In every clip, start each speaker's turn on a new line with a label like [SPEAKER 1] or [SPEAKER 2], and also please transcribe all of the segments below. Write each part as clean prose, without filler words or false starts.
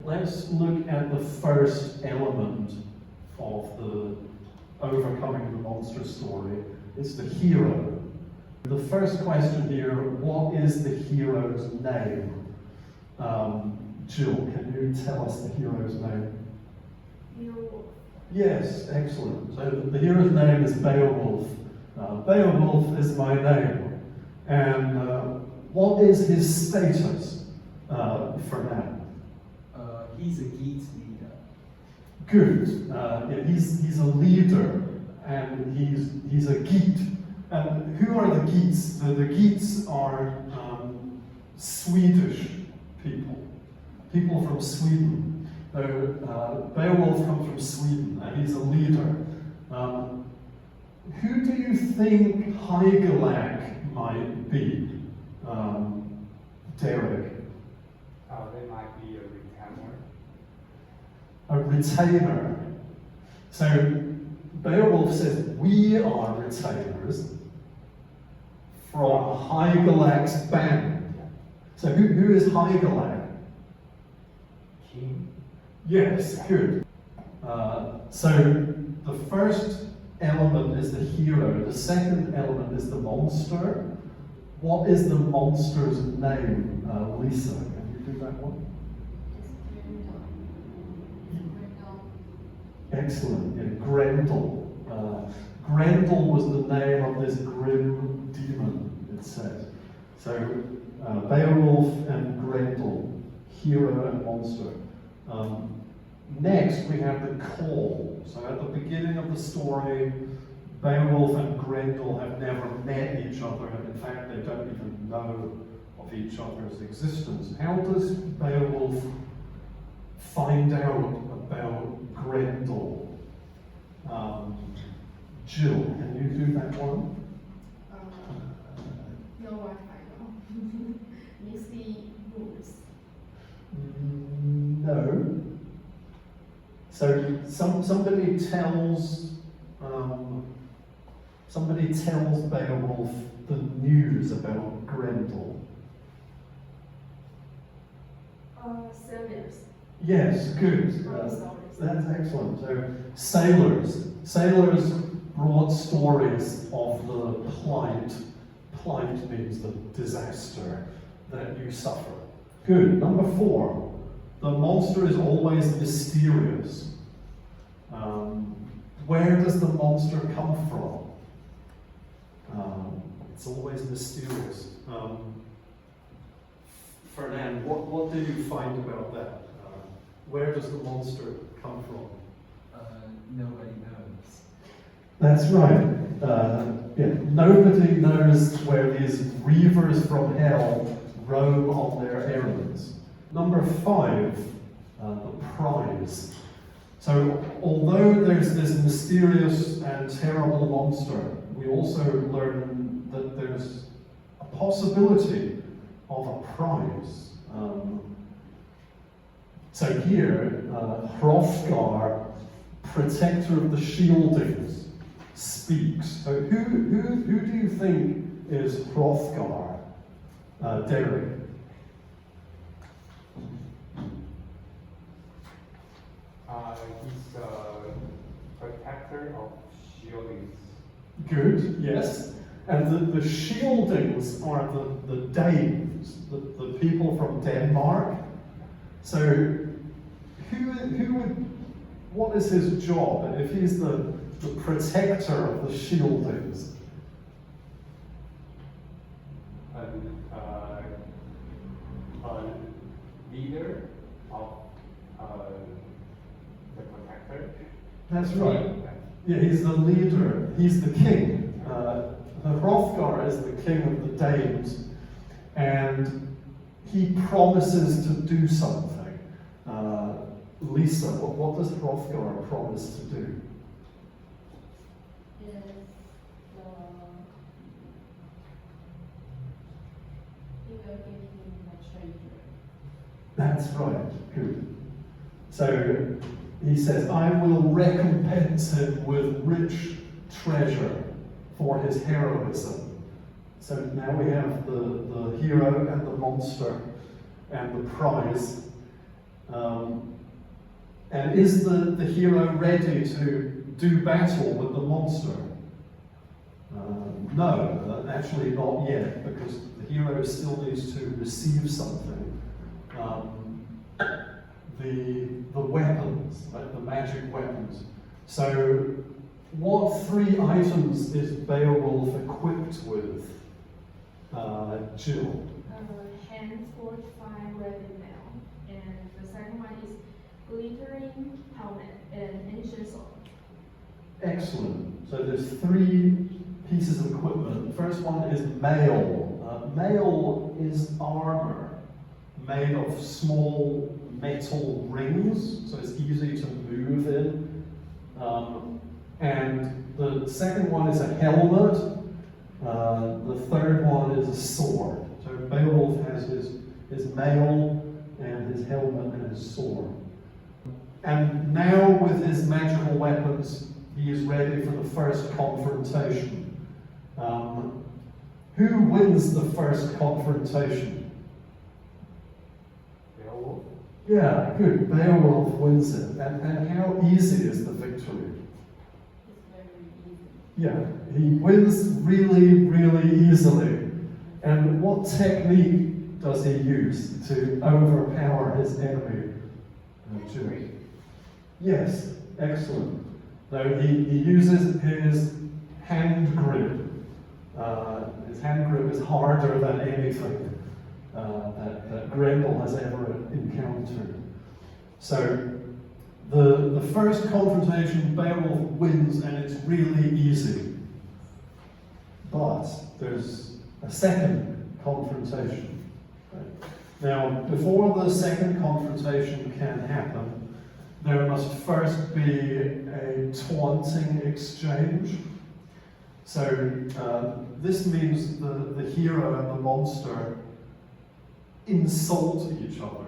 [SPEAKER 1] Let's look at the first element of the overcoming the monster story. It's the hero. The first question here, what is the hero's name? Jill, can you tell us the hero's name?
[SPEAKER 2] Beowulf.
[SPEAKER 1] Yes, excellent. So the hero's name is Beowulf. Beowulf is my name. And what is his status for now?
[SPEAKER 3] He's a Geat leader.
[SPEAKER 1] Good. Yeah, he's a leader, and he's a Geat. And who are the Geats? The Geats are Swedish people from Sweden. Beowulf comes from Sweden, and he's a leader. Who do you think Hygelac might be, Derek?
[SPEAKER 4] They might be a retainer.
[SPEAKER 1] A retainer. So Beowulf says, we are retainers from Hygelac's band. So who is Hygelac?
[SPEAKER 4] King.
[SPEAKER 1] Yes, good. So the first element is the hero, the second element is the monster. What is the monster's name, Lisa? Can you do that one? Excellent, yeah, Grendel. Grendel was the name of this grim demon, it says. So Beowulf and Grendel, hero and monster. Next we have the call. So at the beginning of the story, Beowulf and Grendel have never met each other, and in fact they don't even know of each other's existence. How does Beowulf find out about Grendel? Jill, can you do that one?
[SPEAKER 2] No one I know. Missy rules.
[SPEAKER 1] No. So somebody tells Beowulf the news about Grendel.
[SPEAKER 2] Sailors.
[SPEAKER 1] Yes, good. That's excellent. So sailors brought stories of the plight. Plight means the disaster that you suffer. Good. Number 4. The monster is always mysterious. Where does the monster come from? It's always mysterious. Fernand, what did you find about that? Where does the monster come from?
[SPEAKER 3] Nobody knows.
[SPEAKER 1] That's right. Yeah, nobody knows where these reavers from hell roam on their errands. Number 5, the prize. So, although there's this mysterious and terrible monster, we also learn that there's a possibility of a prize. So here, Hrothgar, protector of the Shieldings, speaks. So who do you think is Hrothgar? Derek?
[SPEAKER 4] He's a protector of shieldings.
[SPEAKER 1] Good, yes. And the Shieldings are the Danes, the people from Denmark. So what is his job if he's the protector of the Shieldings?
[SPEAKER 4] A leader of the protector.
[SPEAKER 1] That's right. Yeah, he's the leader. He's the king. Hrothgar is the king of the Danes, and he promises to do something. Lisa, what does Hrothgar promise to do?
[SPEAKER 2] Is he will give him a treasure.
[SPEAKER 1] That's right, good. So he says, I will recompense him with rich treasure for his heroism. So now we have the hero and the monster and the prize. And is the hero ready to do battle with the monster? No, actually not yet, because the hero still needs to receive something. The weapons, right, the magic weapons. So, what 3 items is Beowulf equipped with, Jill?
[SPEAKER 2] Hand forged fire weapon mail, and the second one is glittering helmet and ancient sword.
[SPEAKER 1] Excellent. So there's 3 pieces of equipment. The first one is mail. Mail is armor made of small metal rings, so it's easy to move in. And the second one is a helmet. The third one is a sword. So Beowulf has his mail and his helmet and his sword. And now with his magical weapons, he is ready for the first confrontation. Who wins the first confrontation?
[SPEAKER 4] Beowulf.
[SPEAKER 1] Yeah, good. Beowulf wins it. And how easy is the victory?
[SPEAKER 2] It's very easy.
[SPEAKER 1] Yeah, he wins really, really easily. And what technique does he use to overpower his enemy? Jill? Yes, excellent. So he uses his hand grip. His hand grip is harder than anything that Grendel has ever encountered. So the first confrontation, Beowulf wins, and it's really easy. But there's a second confrontation. Right? Now, before the second confrontation can happen, there must first be a taunting exchange. So this means the hero and the monster insult each other.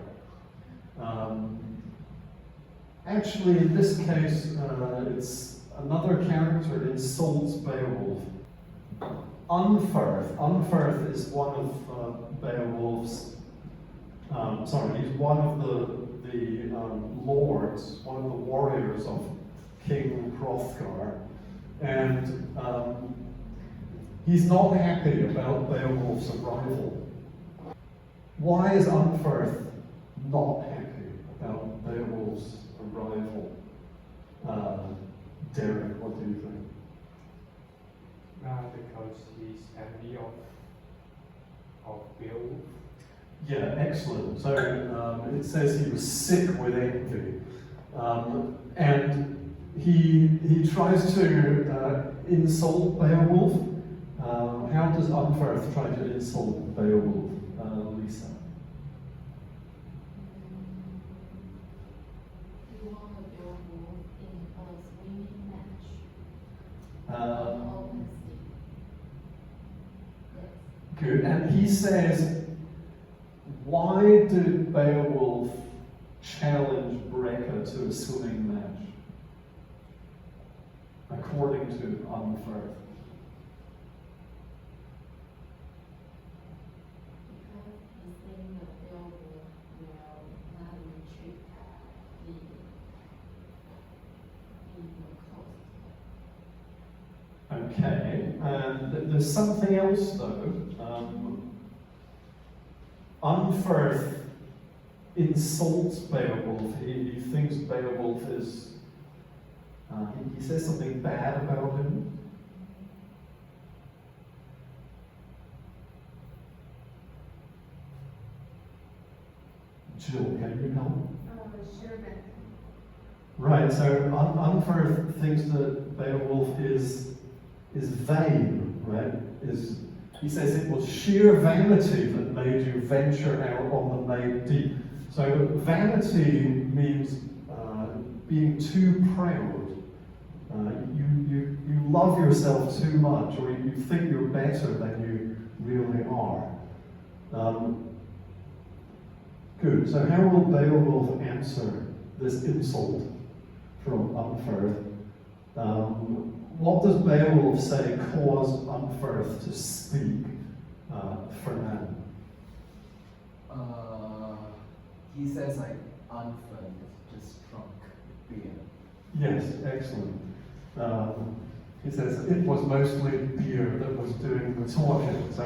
[SPEAKER 1] Actually, in this case, it's another character insults Beowulf. Unferth is one of Beowulf's. He's one of the lords, one of the warriors of King Hrothgar, and he's not happy about Beowulf's arrival. Why is Unferth not happy about Beowulf's arrival? Derek, what do you think?
[SPEAKER 4] Because he's enemy of Beowulf.
[SPEAKER 1] Yeah, excellent. So it says he was sick with envy, and he tries to insult Beowulf. How does Unferth try to insult Beowulf, Lisa?
[SPEAKER 2] You want a Beowulf in a swimming match. Open sea. Yes.
[SPEAKER 1] Good. And he says, why did Beowulf challenge Breca to a swimming match? According to Unferth.
[SPEAKER 2] Because he's saying that Beowulf will not retreat the coast.
[SPEAKER 1] Okay. And there's something else though. Unferth insults Beowulf. He thinks Beowulf is. He says something bad about him. Jill, can you help?
[SPEAKER 2] Sure, but
[SPEAKER 1] Right. So Unferth thinks that Beowulf is vain. Right? He says it was sheer vanity that made you venture out on the main deep. So vanity means being too proud. You love yourself too much, or you think you're better than you really are. Good. So how will Beowulf answer this insult from Unferth? What does Beowulf say caused Unferth to speak for now?
[SPEAKER 3] He says like, infant just drunk beer.
[SPEAKER 1] Yes, excellent. He says it was mostly beer that was doing the talking. So,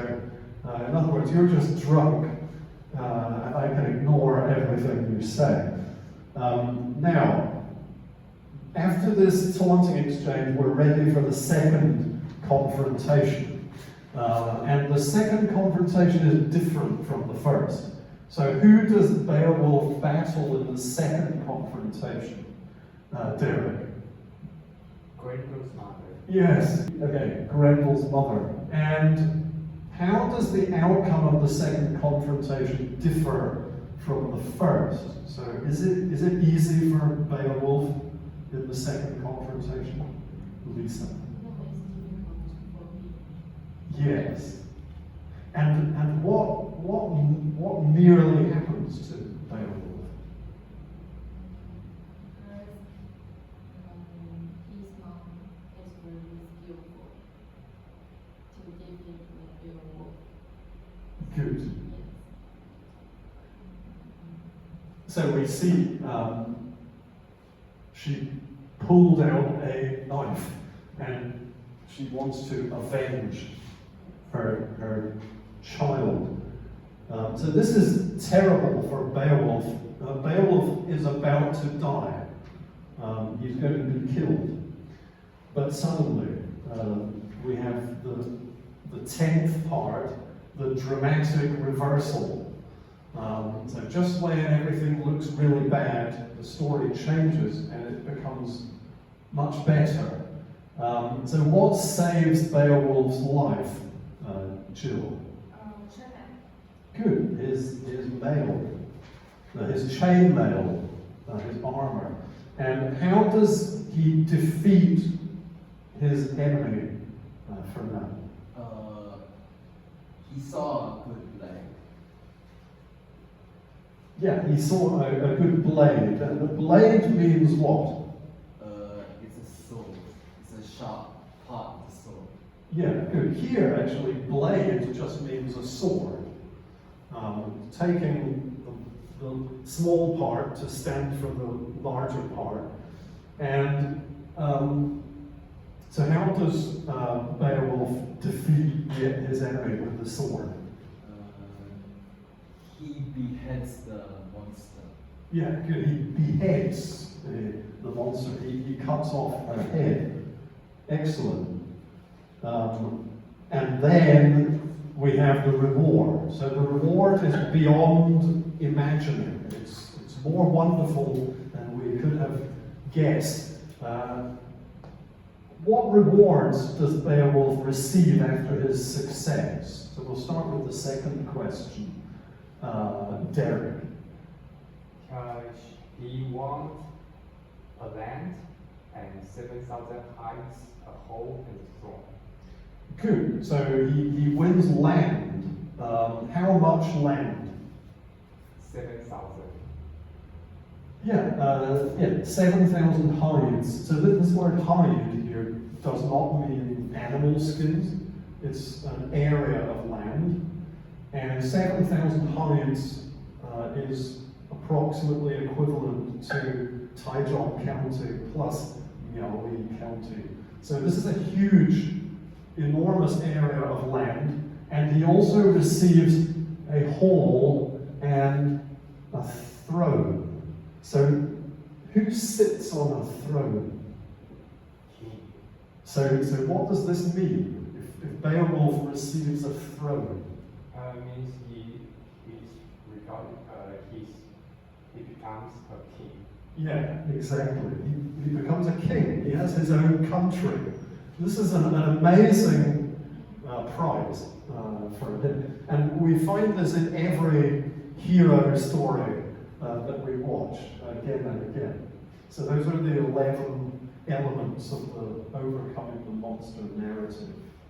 [SPEAKER 1] in other words, you're just drunk, and I can ignore everything you say. Now, after this taunting exchange, we're ready for the second confrontation. And the second confrontation is different from the first. So who does Beowulf battle in the second confrontation? Derek?
[SPEAKER 4] Grendel's mother.
[SPEAKER 1] Yes, okay, Grendel's mother. And how does the outcome of the second confrontation differ from the first? So is it easy for Beowulf in the second confrontation? Lisa? Yes. And what nearly happens to Beowulf?
[SPEAKER 5] His mom is very skillful to give him the Beowulf.
[SPEAKER 1] Good.
[SPEAKER 5] Yes.
[SPEAKER 1] So we see she pulled out a knife and she wants to avenge her child. So this is terrible for Beowulf. Beowulf is about to die. He's going to be killed. But suddenly we have the 10th part, the dramatic reversal. So just when everything looks really bad, the story changes and it becomes much better. So what saves Beowulf's life, Jill?
[SPEAKER 2] Sherman.
[SPEAKER 1] Good. His mail, his chainmail, his armor. And how does he defeat his enemy from that?
[SPEAKER 3] He saw a good leg.
[SPEAKER 1] Yeah, he saw a good blade. And the blade means what?
[SPEAKER 3] It's a sword. It's a sharp part of the sword.
[SPEAKER 1] Yeah, good. Here, actually, blade just means a sword. Taking the small part to stand for the larger part. And so how does Beowulf defeat his enemy with the sword?
[SPEAKER 3] He beheads the monster.
[SPEAKER 1] Yeah, good. He beheads the monster. He cuts off her head. Excellent. And then we have the reward. So the reward is beyond imagining. It's more wonderful than we could have guessed. What rewards does Beowulf receive after his success? So we'll start with the second question. Derek.
[SPEAKER 4] He won a land and 7,000 hides, a hoe, and a throne.
[SPEAKER 1] Good. So he wins land. How much land?
[SPEAKER 4] 7,000.
[SPEAKER 1] Yeah, 7,000 hides. So this word hide here does not mean animal skins. It's an area of land. And 7,000 hides is approximately equivalent to Taichung County plus Miaoli County. So this is a huge, enormous area of land. And he also receives a hall and a throne. So who sits on a throne?
[SPEAKER 4] King.
[SPEAKER 1] So what does this mean? If Beowulf receives a throne?
[SPEAKER 4] Means he becomes a king.
[SPEAKER 1] Yeah, exactly. He becomes a king. He has his own country. This is an amazing prize for him. And we find this in every hero story that we watch again and again. So those are the 11 elements of the overcoming the monster narrative.